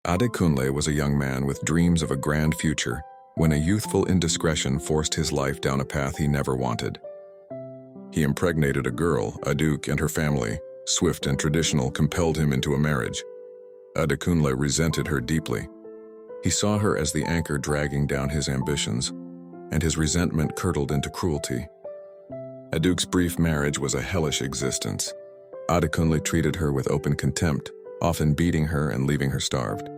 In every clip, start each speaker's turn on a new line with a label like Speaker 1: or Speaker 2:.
Speaker 1: Adekunle was a young man with dreams of a grand future when a youthful indiscretion forced his life down a path he never wanted. He impregnated a girl, Aduk, and her family, swift and traditional, compelled him into a marriage. Adekunle resented her deeply. He saw her as the anchor dragging down his ambitions, and his resentment curdled into cruelty. Aduk's brief marriage was a hellish existence. Adekunle treated her with open contempt, often beating her and leaving her starved.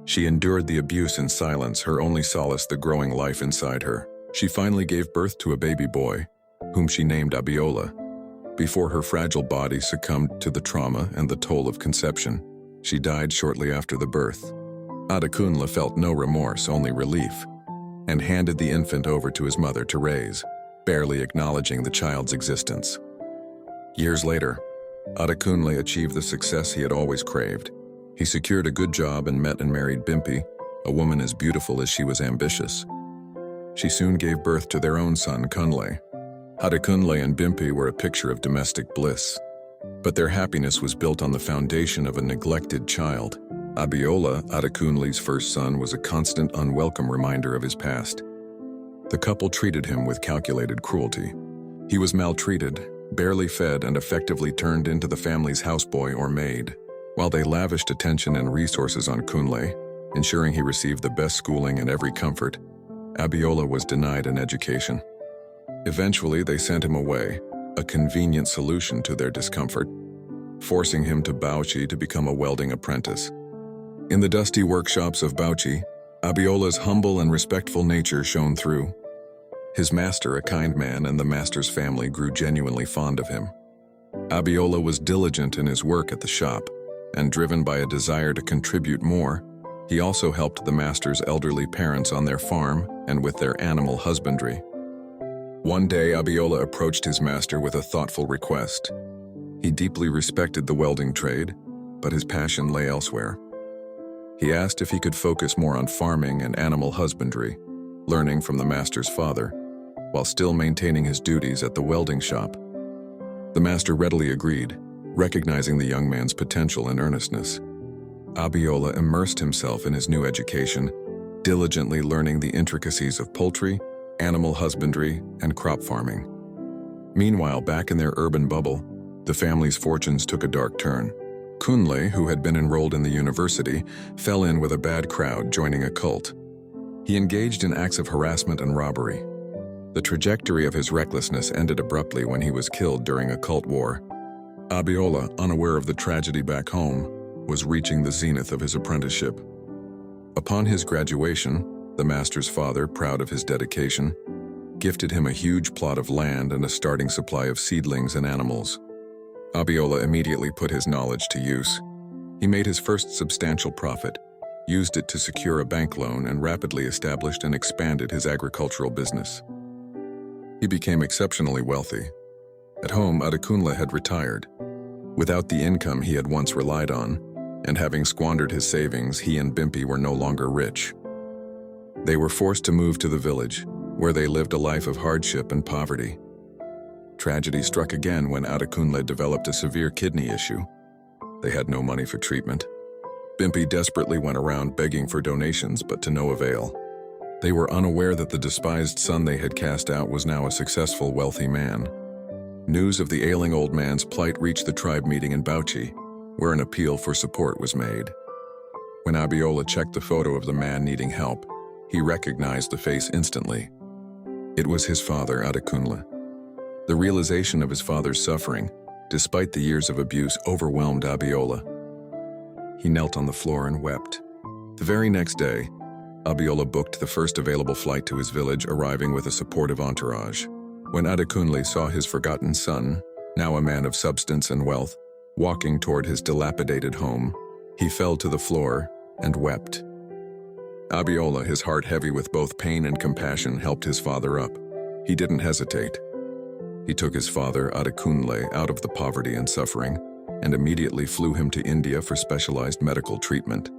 Speaker 1: She endured the abuse in silence, her only solace the growing life inside her. She finally gave birth to a baby boy, whom she named Abiola. Before her fragile body succumbed to the trauma and the toll of conception, she died shortly after the birth. Adekunle felt no remorse, only relief, and handed the infant over to his mother to raise, barely acknowledging the child's existence. Years later, Adekunle achieved the success he had always craved. He secured a good job and met and married Bimpi, a woman as beautiful as she was ambitious. She soon gave birth to their own son, Kunle. Adekunle and Bimpi were a picture of domestic bliss, but their happiness was built on the foundation of a neglected child. Abiola, Adekunle's first son, was a constant, unwelcome reminder of his past. The couple treated him with calculated cruelty. He was maltreated, barely fed, and effectively turned into the family's houseboy or maid. While they lavished attention and resources on Kunle, ensuring he received the best schooling and every comfort, Abiola was denied an education. Eventually, they sent him away, a convenient solution to their discomfort, forcing him to Bauchi to become a welding apprentice. In the dusty workshops of Bauchi, Abiola's humble and respectful nature shone through. His master, a kind man, and the master's family grew genuinely fond of him. Abiola was diligent in his work at the shop, and driven by a desire to contribute more, he also helped the master's elderly parents on their farm and with their animal husbandry. One day, Abiola approached his master with a thoughtful request. He deeply respected the welding trade, but his passion lay elsewhere. He asked if he could focus more on farming and animal husbandry, learning from the master's father, while still maintaining his duties at the welding shop. The master readily agreed, recognizing the young man's potential and earnestness. Abiola immersed himself in his new education, diligently learning the intricacies of poultry, animal husbandry, and crop farming. Meanwhile, back in their urban bubble, the family's fortunes took a dark turn. Kunle, who had been enrolled in the university, fell in with a bad crowd, joining a cult. He engaged in acts of harassment and robbery. The trajectory of his recklessness ended abruptly when he was killed during a cult war. Abiola, unaware of the tragedy back home, was reaching the zenith of his apprenticeship. Upon his graduation, the master's father, proud of his dedication, gifted him a huge plot of land and a starting supply of seedlings and animals. Abiola immediately put his knowledge to use. He made his first substantial profit, used it to secure a bank loan, and rapidly established and expanded his agricultural business. He became exceptionally wealthy. At home, Adekunle had retired. Without the income he had once relied on, and having squandered his savings, he and Bimpi were no longer rich. They were forced to move to the village, where they lived a life of hardship and poverty. Tragedy struck again when Adekunle developed a severe kidney issue. They had no money for treatment. Bimpi desperately went around begging for donations, but to no avail. They were unaware that the despised son they had cast out was now a successful, wealthy man. News of the ailing old man's plight reached the tribe meeting in Bauchi, where an appeal for support was made. When Abiola checked the photo of the man needing help, he recognized the face instantly. It was his father, Adekunle. The realization of his father's suffering, despite the years of abuse, overwhelmed Abiola. He knelt on the floor and wept. The very next day, Abiola booked the first available flight to his village, arriving with a supportive entourage. When Adekunle saw his forgotten son, now a man of substance and wealth, walking toward his dilapidated home, he fell to the floor and wept. Abiola, his heart heavy with both pain and compassion, helped his father up. He didn't hesitate. He took his father, Adekunle, out of the poverty and suffering, and immediately flew him to India for specialized medical treatment.